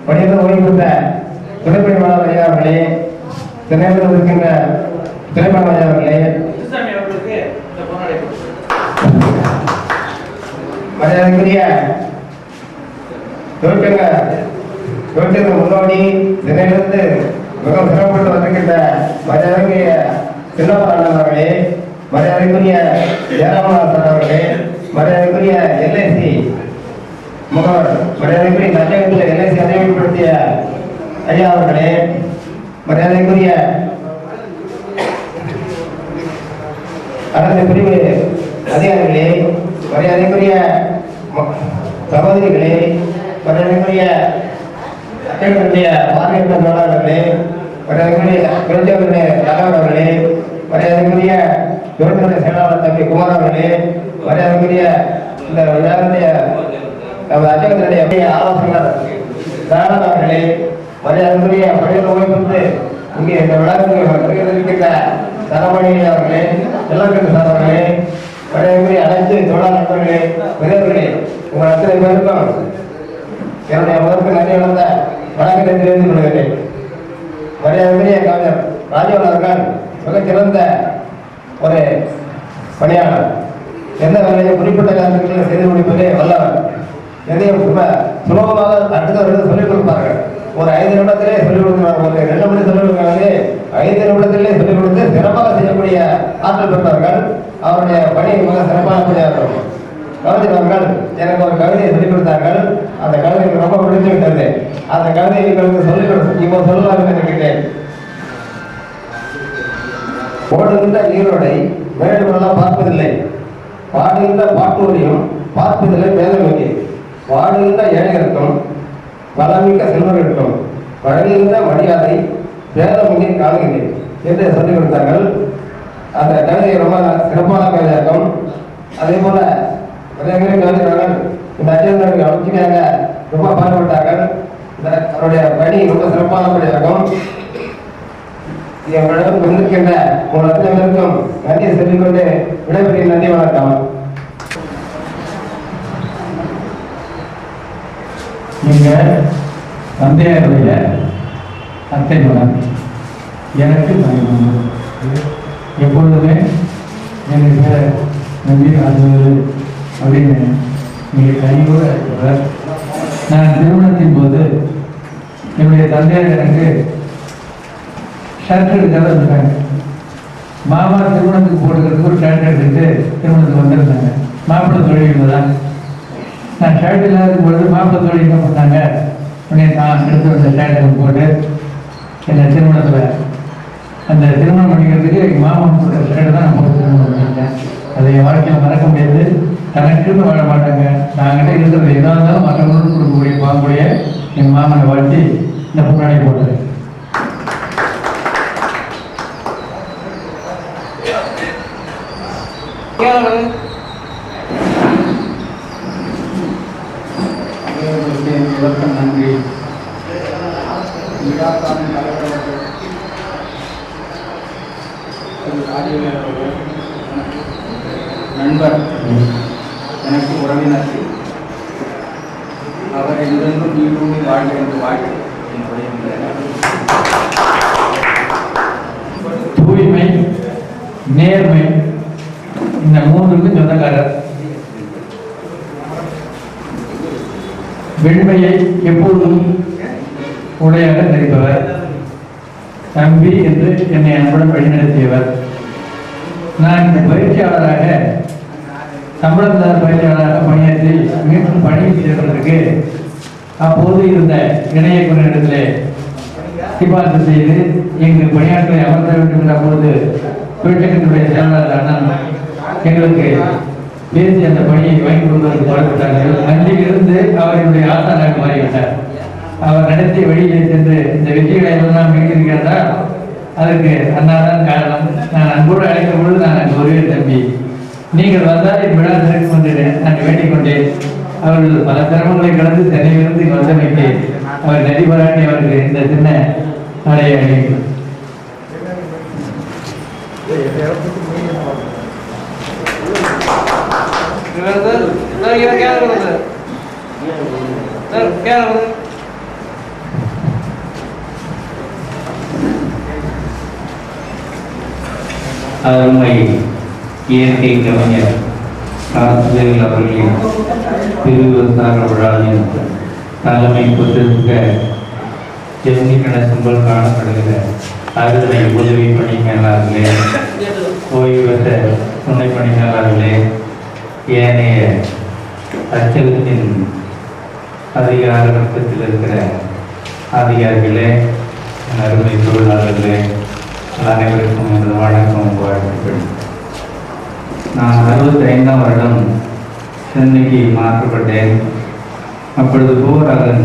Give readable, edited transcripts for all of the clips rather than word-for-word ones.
பணியில் ஓய்வு பெற்ற துணைப்பணியாளர் ஐயா அவர்களே, திணையில் இருக்கின்ற துணைப்பணி ஐயா அவர்களே, மரியாதைக்குரிய தொழிற்சங்க முன்னோடி திணையிலிருந்து மிகவும் சிரமப்பட்டு வந்திருக்கின்ற மரியாதைக்குரிய சின்னப்பராணன் அவர்களே, மரியாதைக்குரிய ஜெயராமநாதன் அவர்களே, மரியாதைக்குரிய எல்ஐசி முகவர், மரியாதைக்குரிய நச்சகத்தில் எல்ஐசி அறிமுகப்படுத்திய ஐயா அவர்களே, மரியாதைக்குரிய அரசு பிரிவு அதிகாரிகளே, மரியாதைக்குரிய சகோதரிகளே, மரியாதைக்குரிய அக்கறைகளுடைய பார்வையாளர்களே, மரியாதைக்குரிய குறைஞ்சவர்களுடைய தலைவர் அவர்களே, மரியாதைக்குரிய துறைத்துறை செயலாளர் தம்பி குமார் அவர்களே, மரியாதைக்குரிய இந்த விழாவுடைய அச்சகத்தினுடைய ஆலோசகர் தாராள அவர்களே, மரியாதைக்குரிய பணியில் ஓய்வு இங்கே இந்த விழாவுக்கு இருக்கின்ற தரமணி அவர்களே, வெள்ளக்கட்டு சார் அவர்களே, மரியாதைக்குரிய அனைத்து தொழிலாளர் நண்பர்களே, விரைவுகளே, உங்கள் அத்தனை பேருக்கும் என்னுடைய முதற்கு நன்றி வளர்ந்த வணக்கத்தை தெரிவித்துக் கொள்கிறேன். மரியாதைக்குரிய கவிஞர் ராஜீவன் அவர்கள் மிகச்சிறந்த ஒரு பணியாளர். எந்த வேலையை குறிப்பிட்ட நேரத்தில் செய்து முடிப்பதே வல்லவர். எதையும் சுலபமாக அடுத்தவர்கள் சொல்லிக் கொடுப்பார்கள். ஒரு 5 நிமிடத்திலே சொல்லிக் கொடுக்கிறார். ஒரு 2 மணி சொல்லிக் கொடுக்கிறார்களே, 5 நிமிடத்திலே சொல்லிக் கொடுத்து சிறப்பாக செய்யக்கூடிய ஆற்றல் பெற்றவர்கள். அவருடைய பணி மிக சிறப்பான பணியாளர்கள். கவிஞர் அவர்கள் எனக்கு ஒரு கவிதையை சொல்லிக் கொடுத்தார்கள். அந்த கவிதை எனக்கு ரொம்ப பிடித்து விட்டது. அந்த கவிதையை எங்களுக்கு சொல்லிக் கொடுத்து இப்போ சொல்லலாம் நினைக்கிறேன். ஓடுகின்ற நீரோடை மேடுகளெல்லாம் பார்ப்பதில்லை, பாடுகின்ற பாட்டோரையும் பார்ப்பதில்லை பேதமில்லை, வாடுகின்ற ஏழைகளுக்கும் பலமிக்க செல்வர்களுக்கும் வழங்குகின்ற மரியாதை பேதமில்லை காணுகிறேன் என்று சொல்லிக் கொடுத்தார்கள். அந்த கவிதை ரொம்ப சிறப்பான கவிதையாகும். அதே போல கவிஞர்கள் இந்த அச்சகங்களுக்கு அமைச்சிக்காக ரொம்ப பாடுபட்டார்கள். அவருடைய பணி ரொம்ப சிறப்பான படியாகும். எங்களிடம் வந்திருக்கின்ற உங்கள் அத்தனைவருக்கும் நன்றியை சொல்லிக்கொண்டு விடைபெறும். நன்றி, வணக்கம். நீங்க தந்தையாருடைய அத்தை மகன், எனக்கு தாய்மாமன். எப்பொழுதுமே எனக்கு நம்பி அது அப்படின்னு நீங்கள் கனிவோடு இருக்கிறார். நான் திருமணத்தின் போது என்னுடைய தந்தையார் எனக்கு ஷர்ட் எடுக்காத இருந்தாங்க. மாமா திருமணத்துக்கு போட்டுக்கிறதுக்கு ஒரு ஷர்ட் எடுத்துட்டு திருமணத்துக்கு வந்திருந்தாங்க. மாப்பிள்ளை தொழில் தான். நான் ஷர்ட் இல்லாத பொழுது மாப்பிள்ளை தொழில் என்ன பண்ணாங்க, உடனே நான் எடுத்து வந்த ஷர்ட்டை போட்டு என்னை திருமணத்தில் அந்த திருமணம் பண்ணிக்கிறதுக்கு எங்கள் மாமன் போட்ட ஷர்ட் தான் நான் போட்டு திருமணம் பண்ணிட்டேன். அதை என் வாழ்க்கையில் மறக்க முடியாது. தனக்குன்னு வாழ மாட்டாங்க. நாங்கிட்ட இருக்கிறது எதாக இருந்தாலும் மற்றவங்களுக்கு கொடுக்கக்கூடிய வாங்கக்கூடிய எங்கள் மாமனை வாழ்த்தி இந்த பொன்னாடை போட்டது. நன்றி. நண்பர், எனக்கு உறவினர், அவர் என்றென்றும் நீடூழி வாழ்க என்று வாழ்க்கை என்னுடைய தூய்மை, நேர்மை, இந்த 3க்கும் சொந்தக்காரர். வெண்மையை எப்போதும் உடையாக தெரிப்பவர், தம்பி என்று என்னை அன்புடன் வழிநடத்தியவர். நான் இந்த பயிற்சியாளராக சம்பளத்தார் பயிற்சியாளராக பணியாற்றி மீண்டும் பணியில் சேர்வதற்கு அப்போது இருந்த இணையக்குறியிடத்திலே சிபார்த்து செய்து எங்கள் பணியாளர்களை அமர்த்த வேண்டும் என்ற போது தொழிற்சங்கத்துடைய செயலாளர் அண்ணன் எங்களுக்கு பேசி அந்த பணியை வாங்கி கொடுப்பதற்கு பாடுபட்டார்கள். அன்றிலிருந்து அவர்களுடைய ஆசானாக மாறிவிட்டார். அவர் நடத்திய வழியிலே சென்று இந்த வெற்றிகளை எல்லாம் மீட்டிருக்கிறதா, அதற்கு அண்ணாதான் காரணம். நான் அன்போடு அழைக்கும் பொழுது நான் அங்கு வருவேன் தம்பி, நீங்கள் வந்தால் என் விழா திறக்கும் வந்தேன். நான் வேண்டிக் கொண்டேன். அவர்கள் பல சிரமங்களை கடந்து சென்னையிலிருந்து வந்தமைக்கு அவர் நதி பாராட்டி அவருக்கு இந்த சின்ன அடைய அணிகிறோம். அருமை இயற்கை கவிஞர் காசுவேல் அவர்களின் திருவிருத்தார விழாவின் தலைமை பொறுத்திருக்க ஜெமினி கணேசம்பல் காணப்படுகிற அறுவடை உதவி பணி மேலாளர்களே, ஓய்வு பெற்ற துணை பணி மேலாளர்களே, ஏனைய அச்சகத்தின் அதிகார வட்டத்தில் இருக்கிற அதிகாரிகளே, அருமை தொழிலாளர்களே, அனைவருக்கும் எனது வணக்கம், வாழ்த்துக்கள். நான் 65ஆம் வருடம் சென்னைக்கு மாற்றப்பட்டேன். அப்பொழுது பூவராகன்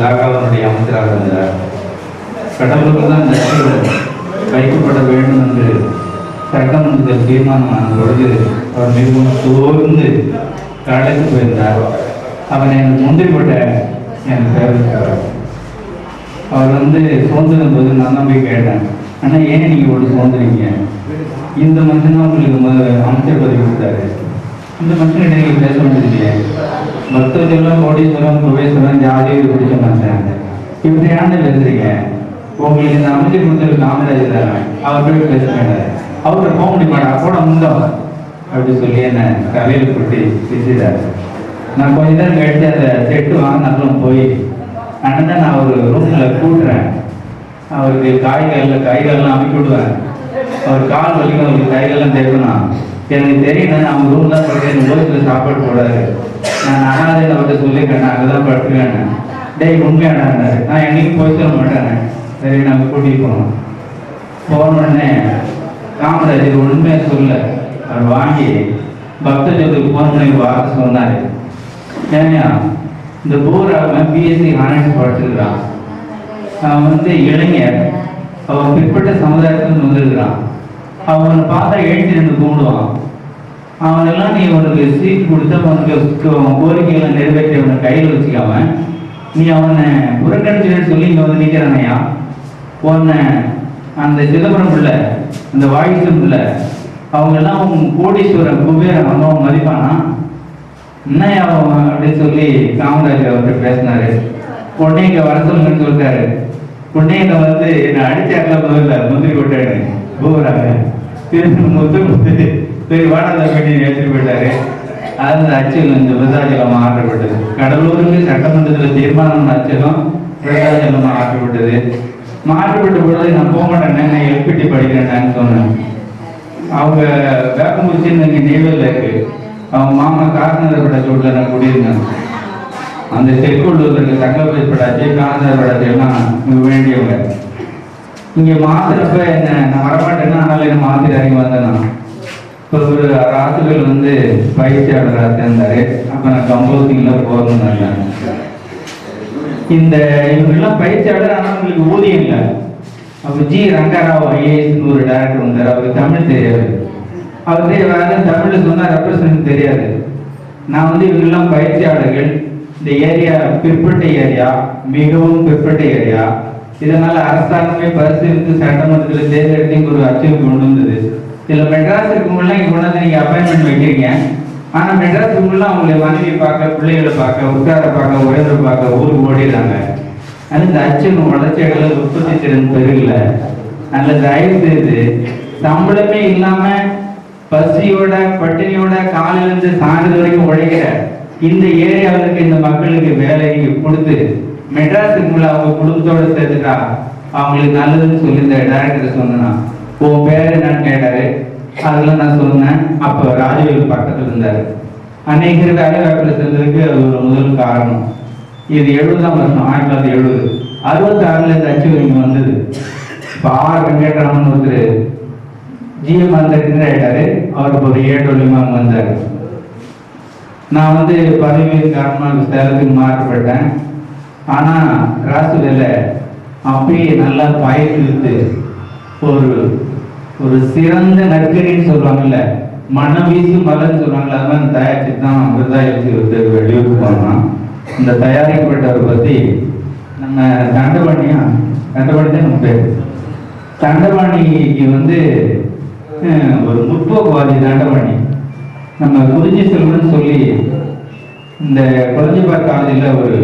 லாகாவனுடைய அமைச்சராக இருந்தார். கடவுளுக்கு தான் நஷ்டம் வைக்கப்பட வேண்டும் என்று சட்டமன்றத்தில் தீர்மானமான பொழுது அவர் மிகவும் சோர்ந்து கடைக்கு போயிருந்தார். அவர் எனக்கு முந்திரி போட்ட என் பேர் அவர் சோர்ந்திருந்த போது நான் தான் போய் கேட்டேன், ஆனால் ஏன் நீங்கள் ஒரு சோர்ந்துறீங்க? இந்த மனுஷன் தான் உங்களுக்கு அமைச்சர் பதவி கொடுத்தாரு, இந்த மனுஷன் நீங்கள் பேச வேண்டியது பக்தர்கள்லாம் கோடீஸ்வரம் குபேஸ்வரம் ஜாதியை பிடிச்ச மனுஷன் இப்படி ஆண்டு பேசுறீங்க. உங்களுக்கு இந்த அமைச்சர் கொடுத்தது காமராஜர் தானே, அவர் போய் பேச வேண்டாம், அவர்கிட்ட போக முடியுமாடா, கூட முந்தம் அப்படி சொல்லி என்ன தலையில் போட்டு பேசிட்டார். நான் கொஞ்ச நேரம் கழிச்சு அந்த செட்டு வாங்கினாலும் போய் அண்ணன் நான் ஒரு ரூமில் கூட்டுறேன், அவருக்கு காய்கறிலாம் அமைக்க விடுவேன், அவர் கால் வலிக்கும், அவருக்கு காய்கறிலாம் தேவைன்னா எனக்கு தெரியும், நான் அவங்க ரூம் தான் படுக்கிறேன், ஓய்வில் சாப்பாடு போடாது, நான் அனாதை அவர்கிட்ட சொல்லிக்கிறேன், அங்கே தான் படுத்துக்கிறேன். டேய் உண்மையாடாங்க, நான் எங்கேயும் போய் சொல்ல மாட்டேன். சரி நாங்கள் கூட்டிகிட்டு போனோம். போனோடனே காமராஜர் உண்மையை சொல்ல அவர் வாங்கி பக்த ஜோதிக்கு ஃபோன் பண்ணி வார்த்தை சொன்னார். ஏன்னா இந்த பூராவன் பிஎஸ்சி ஹானர்ஸ் படிச்சிருக்கிறான், அவன் இளைஞர், அவன் பிற்பட்ட சமுதாயத்துக்கு வந்திருக்கிறான், அவனை பார்த்தா எழுச்சி நின்று கும்பிடுவான். அவனெல்லாம் நீ உனக்கு சீட் கொடுத்து அவனுக்கு கோரிக்கைகளை நிறைவேற்றி அவனை கையில் வச்சுக்காம நீ அவனை புறக்கணிச்சுன்னு சொல்லி இங்கே வந்து நிற்கிறானையா? உன்னை அந்த சிதம்பரம் பிள்ளை, அந்த வாயுசம் பிள்ளை, அவங்கெல்லாம் கோடீஸ்வரன் குபேரன் அவன் மதிப்பானா என்ன அவன் அப்படின்னு சொல்லி காமராஜர் அவர்கிட்ட பேசினாரு. உடனே இங்கே வர சொல்லுங்கன்னு சொல்லிட்டாரு. உடனே இங்கே என்னை அடிச்சாக்கல முதல்ல முந்திரி கொட்டாரு பூராங்க திருப்பி முத்து சரி வாடாத கட்டி எடுத்துட்டு போயிட்டாரு. அது அச்சகம் இந்த விருதாச்சலம் ஆற்றப்பட்டது. கடலூருக்கு சட்டமன்றத்தில் தீர்மானம் அச்சகம் விருதாச்சலம் ஆற்றப்பட்டது. மாற்றப்பட்ட பொழுது நான் போக மாட்டேன், நான் எல்பிடி படிக்கிறேன்னு சொன்னேன். அவங்க வேப்பங்குறிச்சின்னு இங்கே நெய்வேலியில் இருக்கு, அவங்க மாமா காசிநகர்பட சூட்டில் நான் குடியிருந்தேன். அந்த செக்குள்ளூர் இருக்க தங்கப்பயிர் படாச்சு காசிநகர் படாச்சு எல்லாம் வேண்டியவங்க. இங்கே மாத்திரப்ப என்ன நான் வரமாட்டேன்னா அதனால என்ன மாத்திர இறங்கி வந்தேன். நான் இப்போ ஒரு 6 ஆண்டுகள் பயிற்சியாளராக சேர்ந்தாரு. அப்போ நான் கம்போசிங்கில் போகணும்னு இந்த இவங்கெல்லாம் பயிற்சியாளர், ஆனால் அவங்களுக்கு ஊதியம் இல்லை. அப்போ ஜி ரங்கராவ் ஐஏஎஸ்ன்னு ஒரு டைரக்டர் வந்தார். அவருக்கு தமிழ் தெரியாது. அவருக்கு வேறு தமிழில் சொன்னால் ரெப்ரசன்ட் தெரியாது. நான் இவங்கெல்லாம் பயிற்சியாளர்கள், இந்த ஏரியா பிற்பட்ட ஏரியா, மிகவும் பிற்பட்ட ஏரியா, இதனால அரசாங்கமே பரிசீலித்து சட்டமன்றத்தில் தேர்ந்தெடுத்து ஒரு அச்சீவ் கொண்டு வந்தது. சில மெட்ராஸுக்கு முன்னெல்லாம் இங்கே கொண்டாந்து நீங்கள் அப்பாயின்மெண்ட் வைக்கிறீங்க, ஆனால் மெட்ராஸுக்கு முன்னெல்லாம் அவங்களை மனைவி பார்க்க, பிள்ளைகளை பார்க்க, உற்றார பார்க்க, உறவை பார்க்க ஊருக்கு ஓடிடுறாங்க. அது இந்த அச்சம் வளர்ச்சிகளை உற்பத்தி திறன் பெருகல. நல்ல தயவு செய்து சம்பளமே இல்லாமல் பசியோட பட்டினியோட காலையிலிருந்து சாயந்தரம் வரைக்கும் உழைக்கிற இந்த ஏரியாவுக்கு இந்த மக்களுக்கு வேலை கொடுத்து மெட்ராஸுக்கு முள்ள அவங்க குடும்பத்தோட சேர்த்துட்டா அவங்களுக்கு நல்லதுன்னு சொல்லி இந்த டைரக்டர் சொன்னா, உன் பேர் என்னன்னு கேட்டாரு. அதெல்லாம் நான் சொன்னேன். அப்போ ராஜவேல் பக்கத்தில் இருந்தார். அன்னைக்கு வேலை வாய்ப்பில் சேர்ந்ததுக்கு அது ஒரு முதல் காரணம். இது 70ஆம் வருஷம் 1970. 66 இந்த அச்சுவரிங்க வந்தது. இப்போ ஆர் வெங்கட்ராமன் ஒருத்தர் ஜிஎம் ரிட்டையர் ஆயிட்டாரு. அவருக்கு ஒரு 7 வருஷமாக வந்தார். நான் பதவி காரணமாக சேலத்துக்கு மாற்றப்பட்டேன். ஆனால் ராசுவேல அப்படியே நல்லா பயிர்த்து ஒரு சிறந்த நற்கரின்னு சொல்லுவாங்கல்ல, மனம் வீசு மலர்ன்னு சொல்லுவாங்கல்ல, அது மாதிரி தயாரிச்சு தான் விருதாயத்து வெளியூருக்கு போனோம். இந்த தயாரிக்கப்பட்டவரை பற்றி நம்ம தண்டபாணி தான் நம்ம பேர். தண்டபாணிக்கு ஒரு முற்போக்குவாதி தண்டபாணி. நம்ம குறிஞ்சி செல்வன் சொல்லி இந்த குழந்தைபார் காலேஜில் ஒரு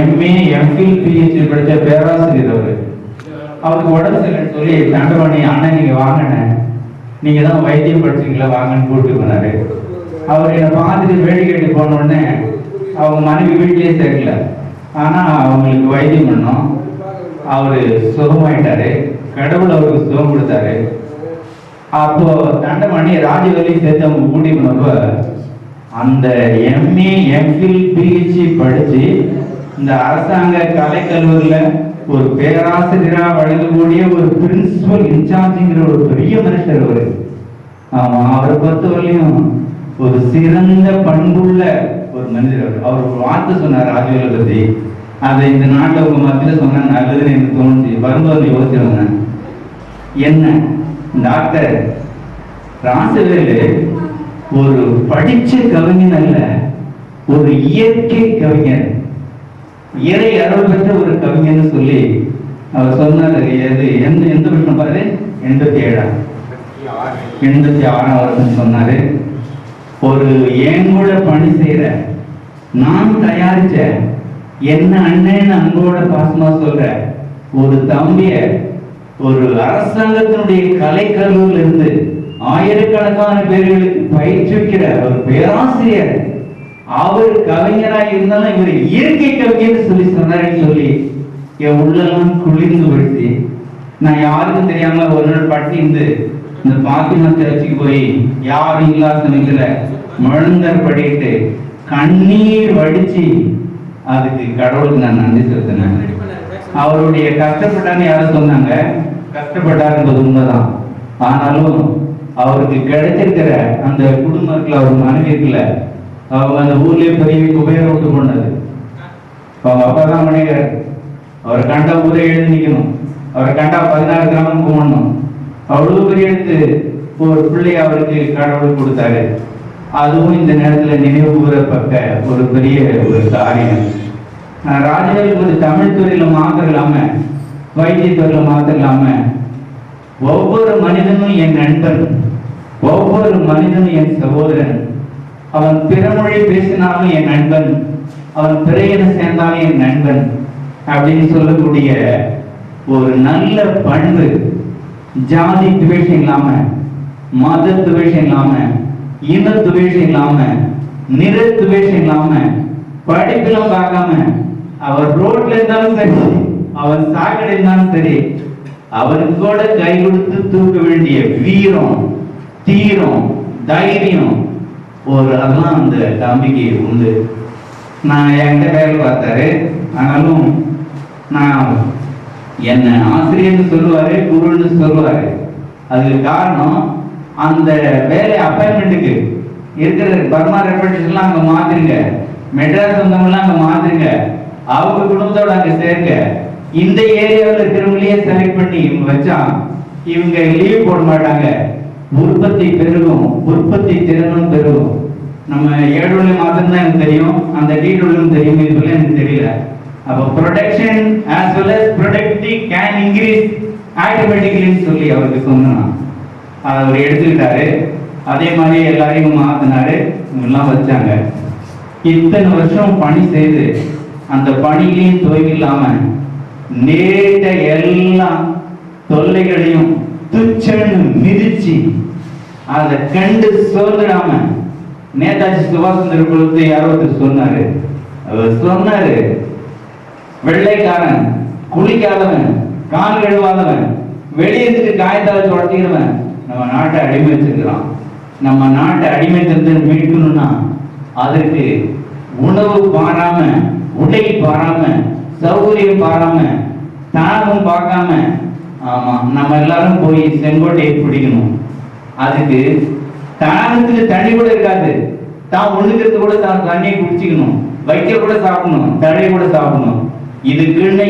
எம்ஏ எம்ஃபில் பிஹெச்டி படித்த பேராசிரியர் அவருக்கு உடம்பு சரியில்லைன்னு சொல்லி தண்டபாணி அண்ணன் நீங்கள் வாங்கினேன் நீங்க தான் வைத்தியம் படிச்சீங்களா, வாங்கன்னு கூப்பிட்டு போனாரு. அவர் என்னை பார்த்துட்டு வேடி கேட்டு போன உடனே அவங்க மனைவி வீட்டிலேயே சேர்க்கல, ஆனா அவங்களுக்கு வைத்தியம் பண்ணோம். அவரு சுகமாயிட்டாரு, கடவுள் அவருக்கு சுகம் கொடுத்தாரு. அப்போ தண்டமணி ராஜவெளியும் சேர்த்து அவங்க கூட்டி போனப்ப அந்த எம்ஏ எம்ஃபில் பிஹெச்டி படிச்சு இந்த அரசாங்க கலைக்கல்லூரியில ஒரு பேராசிரியரா வழங்கக்கூடிய ஒரு பிரின்சிபல் இன்சார்ஜிங்கிற ஒரு பெரிய மனுஷர் அவரு. ஆமா, அவரை பொறுத்தவரையிலும் ஒரு சிறந்த பண்புள்ள ஒரு மனிதர். அவர் ஒரு வார்த்தை சொன்னார் ராஜவேலை பத்தி, அதை இந்த நாட்டில் உங்க மத்தியில் சொன்னா நல்லதுன்னு எனக்கு தோணுச்சு. வரும்போது யோசிச்சு வந்தேன், என்ன டாக்டர் ராசவேலு ஒரு படிச்ச கவிஞன் அல்ல, ஒரு இயற்கை கவிஞர், இறை அருள் பெற்ற ஒரு கவிஞர்னு சொல்லி அவர் சொன்னார். எந்த வருஷம் பாரு, 86ஆம் வருஷம் சொன்னாரு. ஒரு என் கூட பணி செய்யற நான் தயாரிச்ச என்ன அண்ணன் அன்போட பாசமா சொல்ற ஒரு தம்பிய ஒரு அரசாங்கத்தினுடைய கலைக்கல்லூரில் இருந்து ஆயிரக்கணக்கான பேர்களுக்கு பயிற்றுவிக்கிற ஒரு பேராசிரியர், அவர் கவிஞராக இருந்தாலும் இவர் இயற்கை கவிஞர் சொல்லி சொன்னாருன்னு சொல்லி என் உள்ளெல்லாம் குளிர்ந்து போயிடுச்சு. நான் யாருக்கும் தெரியாம ஒரு நாள் பட்டி இருந்து இந்த பாத்திமா திரைச்சிக்கு போய் யாரும் இல்லாத சமயத்துல முழந்தர் படிட்டு கண்ணீர் வடிச்சு அதுக்கு கடவுளுக்கு நான் நன்றி செலுத்தினேன். அவருடைய கஷ்டப்பட்டான்னு யாரும் சொன்னாங்க, கஷ்டப்பட்டாருன்றது உண்மைதான். ஆனாலும் அவருக்கு கிடைச்சிருக்கிற அந்த குடும்பம் இருக்குல்ல, அவர் மனைவி இருக்குல்ல, அவங்க அந்த ஊர்லயே பெரிய குபேர விட்டு போனது. அவங்க அப்பதான் மனைவர். அவரை கண்டா ஊரே எழுதி நிக்கணும், அவரை கண்டா 16 கிராமம் கும்பிடணும். அவ்வளவு பெரிய எடுத்து ஒரு பிள்ளை அவருக்கு கடவுள் கொடுத்தாரு. அதுவும் இந்த நேரத்துல நினைவு கூறப்பட்ட ஒரு பெரிய ஒரு காரியம். ராஜவேல் ஒரு தமிழ் துறையில மாத்திரம் இல்லாம வைத்தியத்துறையில மாத்திரம் இல்லாம ஒவ்வொரு மனிதனும் என் நண்பன், ஒவ்வொரு மனிதனும் என் சகோதரன். அவன் பிறமொழி பேசினாலும் என் நண்பன், அவன் பிறையன சேர்ந்தாலும் என் நண்பன் அப்படின்னு சொல்லக்கூடிய ஒரு நல்ல பண்பு. ஜாதி துவேஷம் இல்லாம, மத துவேஷம் இல்லாம, இன துவேஷம் இல்லாம, நிற துவேஷம் இல்லாம, படிப்பெல்லாம் பார்க்காம, அவர் ரோட்ல இருந்தாலும் சரி, அவன் சாக்கடை இருந்தாலும் சரி, அவருக்கு கூட கை கொடுத்து தூக்க வேண்டிய வீரம், தீரம், தைரியம் ஒரு அதெல்லாம் அந்த தம்பிக்கு உண்டு. நான் என்கிட்ட வேலை பார்த்தாரு. ஆனாலும் நான் என்ன ஆசிரியர்னு சொல்லுவாரு, குருன்னு சொல்லுவாரு. அதுக்கு காரணம் அந்த வேலை அப்பாயின்மெண்ட்டுக்கு இருக்கிற பர்மா ரெப்ரஸன்டேஷன்லாம் அங்க மாத்திருங்க, மெட்ராஸ் வந்தவங்கலாம் அங்க மாத்திருங்க, அவங்க குடும்பத்தோட அங்க சேர்க்க, இந்த ஏரியாவில் இருக்கிறவங்களையே செலக்ட் பண்ணி இவங்க வச்சா இவங்க லீவ் போட மாட்டாங்க, உற்பத்தி பெருகும், உற்பத்தி திறனும் பெருகும். நம்ம ஏழு மாதம் தான் எனக்கு தெரியும், அந்த டீடூலும் தெரியும், இதுல எனக்கு தெரியல. அப்போ production as well as productivity can increase automatically சொல்லி அவருக்கு சொன்னான். அதை அவர் எடுத்துக்கிட்டாரு. அதே மாதிரி எல்லாரையும் மாத்தினாரு, எல்லாம் வச்சாங்க. இத்தனை வருஷம் பணி செய்து அந்த பணியிலையும் தொய்வில்லாம நேரிட்ட எல்லா தொல்லைகளையும் துச்சன்னு மிதிச்சு அதை கண்டு சோர்ந்துடாம, நேதாஜி சுபாஷ் சந்திர போஸ் யாரோ சொன்னாரு, அவர் சொன்னாரு, வெள்ளைக்காரன், குளிக்காதவன், கால் கழுவாதவன், வெளியேந்துட்டு காயத்தால தொடச்சிக்கிறவன் நம்ம நாட்டை அடிமை வச்சிருக்கிறான். நம்ம நாட்டை அடிமைத்திலிருந்து மீட்கணும்னா அதற்கு உணவு பாராம, உடை பாராம, சௌகரியம் பாராம, தாகம் பார்க்காம, ஆமா நம்ம எல்லாரும் போய் செங்கோட்டையை பிடிக்கணும். அதுக்கு தாகத்துக்கு தண்ணி கூட இருக்காது, தான் ஒண்ணுக்கிறது கூட தான் தண்ணியை குடிச்சிக்கணும், வைக்க கூட சாப்பிடணும், தழையை கூட சாப்பிடணும். இதுக்குன்னு